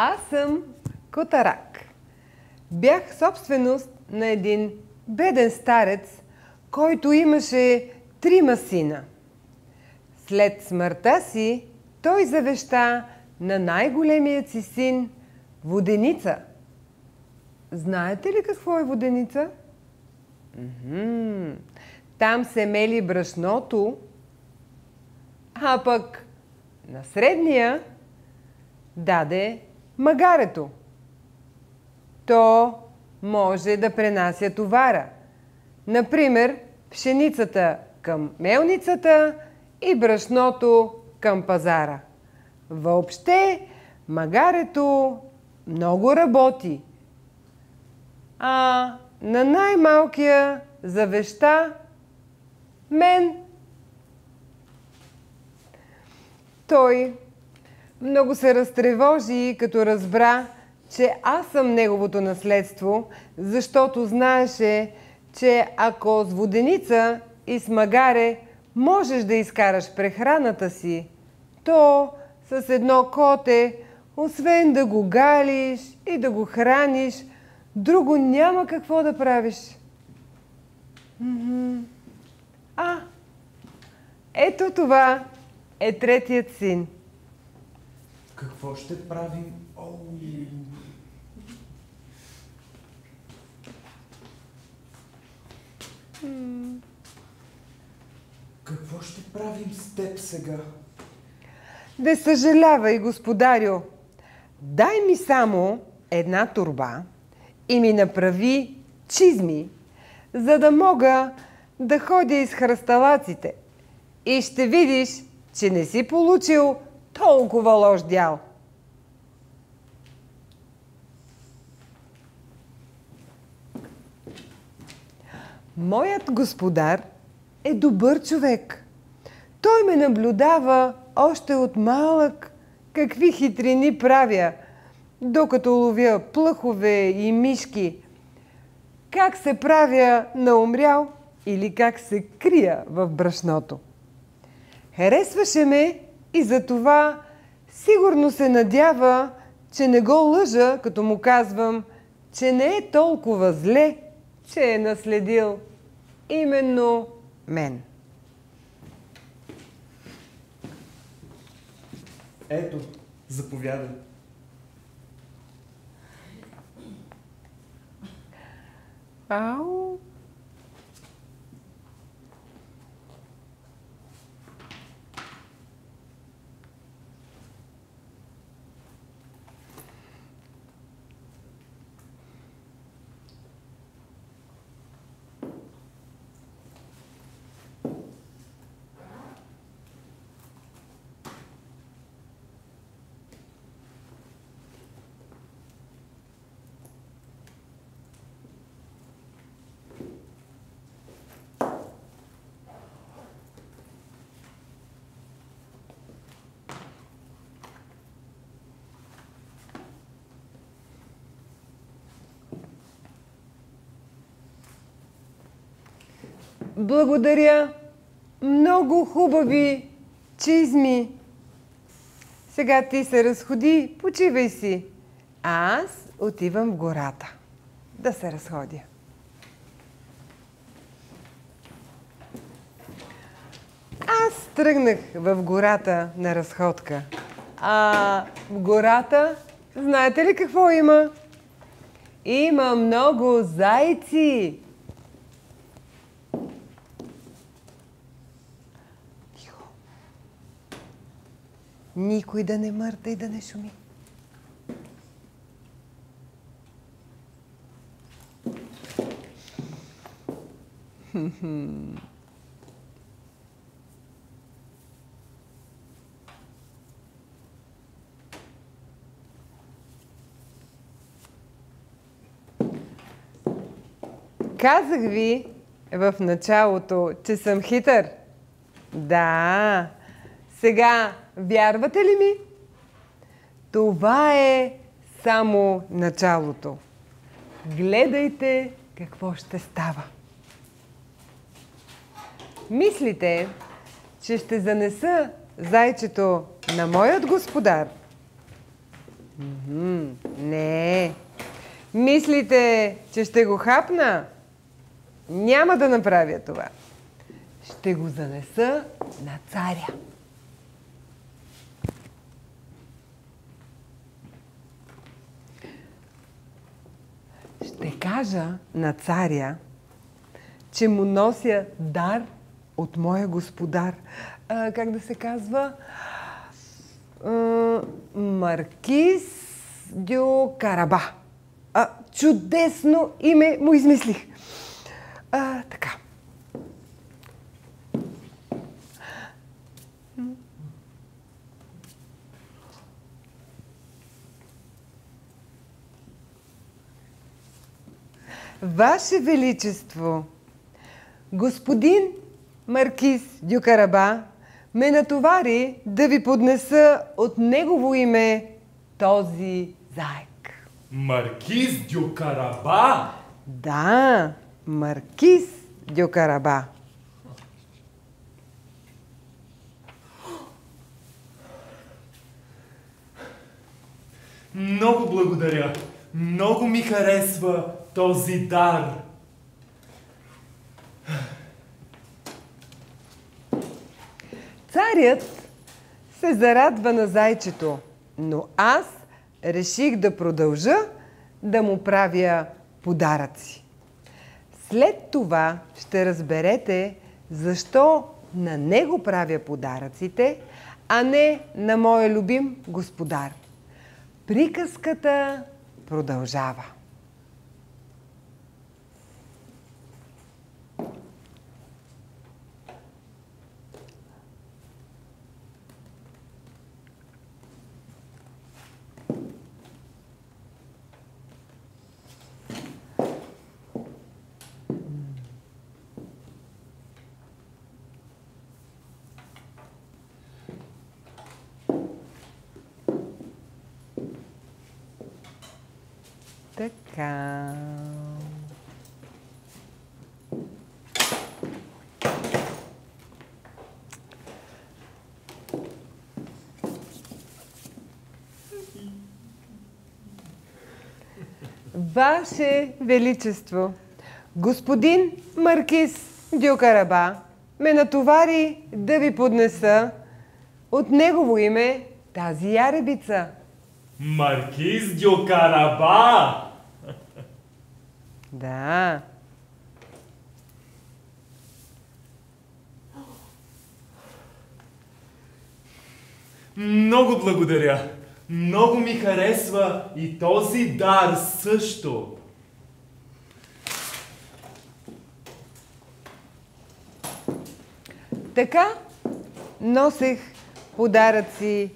Аз съм Котарак. Бях собственост на един беден старец, който имаше 3 сина. След смъртта си той завеща на най-големият си син воденица. Знаете ли какво е воденица? Там се мели брашното, а пък на средния даде магарето. То може да пренася товара. Например, пшеницата към мелницата и брашното към пазара. Въобще, магарето много работи. А на най-малкия завеща мен. Той много се разтревожи, като разбра, че аз съм неговото наследство, защото знаеше, че ако с воденица и с магаре можеш да изкараш прехраната си, то с едно коте, освен да го галиш и да го храниш, друго няма какво да правиш. Ето това е третият син. Какво ще правим? Какво ще правим с теб сега? Не съжалявай, господарю. Дай ми само една торба и ми направи чизми, за да мога да ходя из хръсталаците. И ще видиш, че не си получил толкова лош дял. Моят господар е добър човек. Той ме наблюдава още от малък какви хитрини правя, докато ловя плъхове и мишки, как се правя на умрял или как се крия в брашното. Харесваше ме и затова сигурно се надява, че не го лъжа, като му казвам, че не е толкова зле, че е наследил именно мен. Ето, заповядай. Ау! Благодаря. Много хубави чизми. Сега ти се разходи, почивай си. А аз отивам в гората да се разходя. Аз тръгнах в гората на разходка. А в гората, знаете ли какво има? Има много зайци. Тихо. Никой да не мърда и да не шуми. Казах ви в началото, че съм хитър. Да. Сега вярвате ли ми? Това е само началото. Гледайте какво ще става. Мислите, че ще занеса зайчето на моят господар? Не. Мислите, че ще го хапна? Няма да направя това. Ще го занеса на царя. Ще кажа на царя, че му нося дар от моя господар. Как да се казва? Маркиз дю Караба. Чудесно име му измислих. Така. Ваше Величество, господин Маркиз дю Караба ме натовари да ви поднеса от негово име този заек. Маркиз дю Караба? Да, Маркиз дю Караба. Много благодаря. Много ми харесва този дар. Царят се зарадва на зайчето, но аз реших да продължа да му правя подаръци. След това ще разберете защо на него правя подаръците, а не на моя любим господар. Приказката продължава. Така. Ваше Величество, господин Маркиз дю Караба ме натовари да ви поднеса от негово име тази яребица. Маркиз дю Караба? Да. Много благодаря. Много ми харесва и този дар също. Така носех подаръци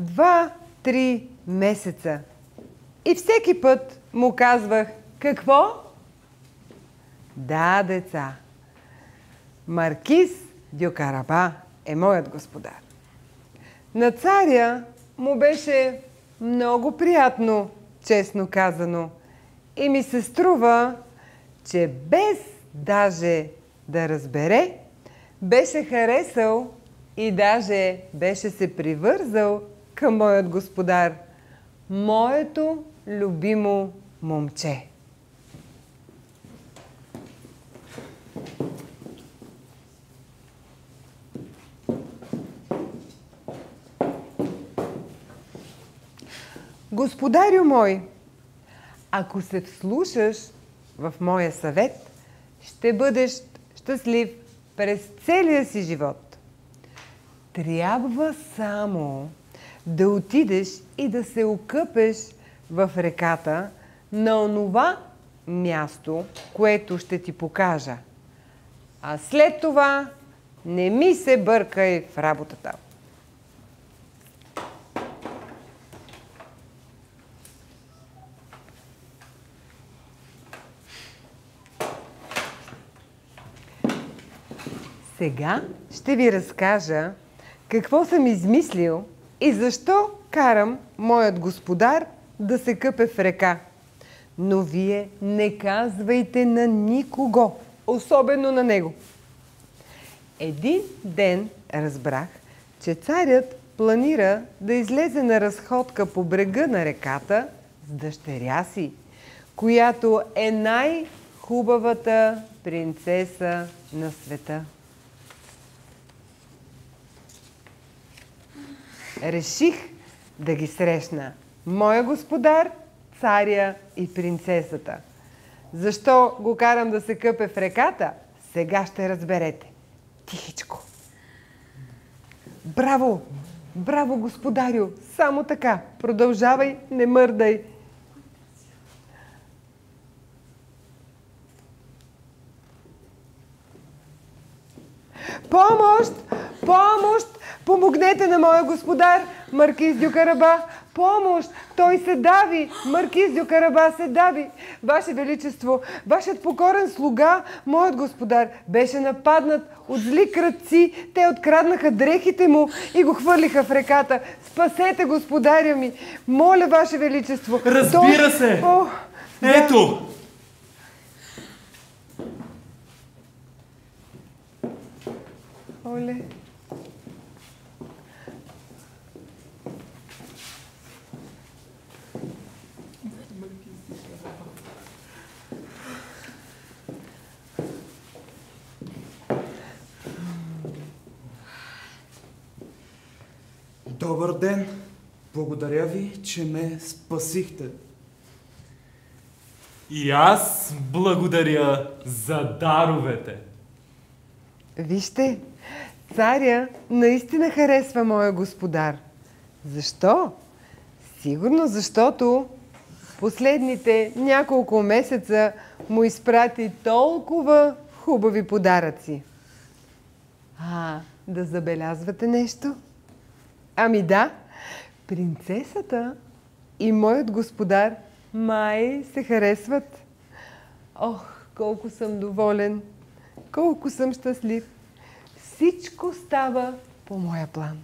2-3 месеца. И всеки път му казвах: какво? Да, деца. Маркиз дю Караба е моят господар. На царя му беше много приятно, честно казано. И ми се струва, че без даже да разбере, беше харесал и даже беше се привързал към моят господар, моето любимо момче. Господарю мой, ако се вслушаш в моя съвет, ще бъдеш щастлив през целия си живот. Трябва само да отидеш и да се окъпеш в реката на онова място, което ще ти покажа. А след това не ми се бъркай в работата. Сега ще ви разкажа какво съм измислил и защо карам моят господар да се къпе в река. Но вие не казвайте на никого, особено на него. Един ден разбрах, че царят планира да излезе на разходка по брега на реката с дъщеря си, която е най-хубавата принцеса на света. Реших да ги срещна. Моя господар, царя и принцесата. Защо го карам да се къпе в реката? Сега ще разберете. Тихичко. Браво! Браво, господарю! Само така. Продължавай, не мърдай. Помощ! Помощ! Помогнете на моя господар, маркиз дю Караба! Помощ! Той се дави! Маркиз дю Караба се дави! Ваше Величество, вашият покорен слуга, моят господар, беше нападнат от зли крадци. Те откраднаха дрехите му и го хвърлиха в реката. Спасете господаря ми! Моля, Ваше Величество! Разбира се! О, ето! Оле! Добър ден! Благодаря ви, че ме спасихте. И аз благодаря за даровете. Вижте, царя наистина харесва моя господар. Защо? Сигурно защото последните няколко месеца му изпрати толкова хубави подаръци. Да забелязвате нещо? Ами да, принцесата и моят господар май се харесват. Ох, колко съм доволен, колко съм щастлив. Всичко става по моя план.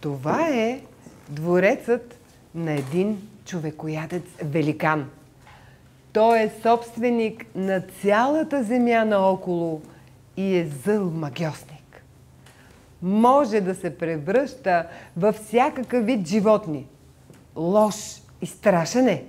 Това е дворецът на един човекоядец великан. Той е собственик на цялата земя наоколо и е зъл магьосник. Може да се превръща във всякакъв вид животни. Лош и страшен е.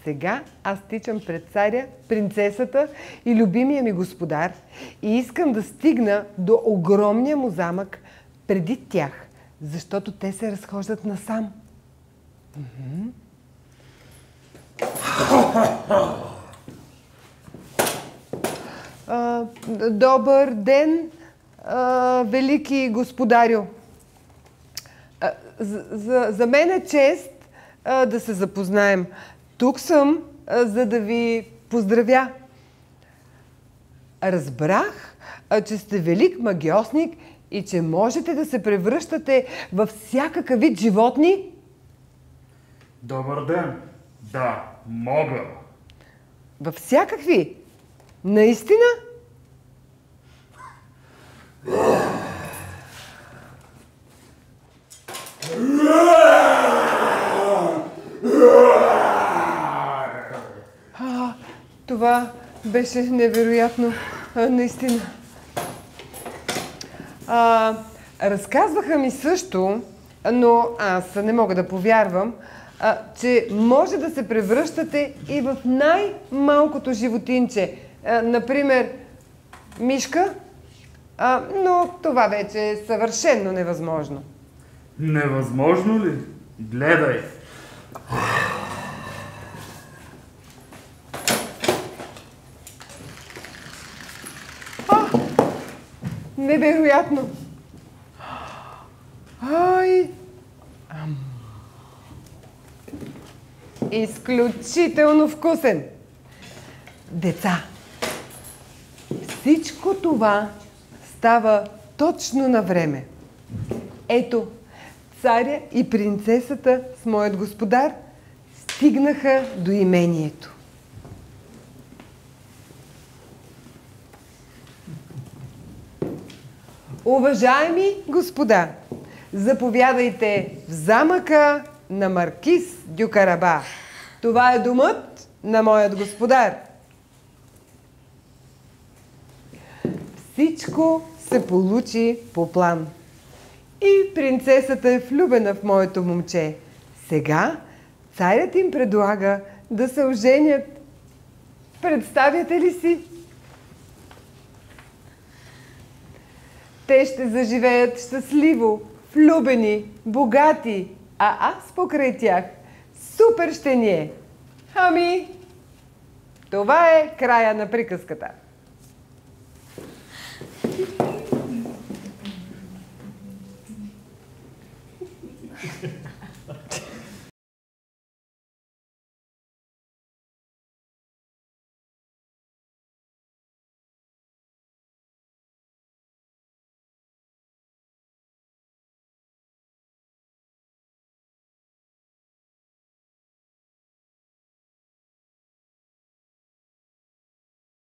Сега аз тичам пред царя, принцесата и любимия ми господар и искам да стигна до огромния му замък преди тях, защото те се разхождат насам. Добър ден, велики господарю. За мен е чест да се запознаем. Тук съм, за да ви поздравя. Разбрах, че сте велик магьосник и че можете да се превръщате във всякакъв вид животни. Добър ден! Да, мога. Във всякакви? Наистина? Това беше невероятно, наистина. Разказваха ми също, но аз не мога да повярвам, че може да се превръщате и в най-малкото животинче. Например, мишка, но това вече е съвършено невъзможно. Невъзможно ли? Гледай! Невероятно! Ай! изключително вкусен. Деца, всичко това става точно на време. Ето, царя и принцесата с моят господар стигнаха до имението. Уважаеми господа, заповядайте в замъка на маркиз Дюкараба. Това е домът на моят господар. Всичко се получи по план. И принцесата е влюбена в моето момче. Сега царят им предлага да се оженят. Представяте ли си? Те ще заживеят щастливо, влюбени, богати, а аз покрай тях супер ще ни е. Ами, това е края на приказката.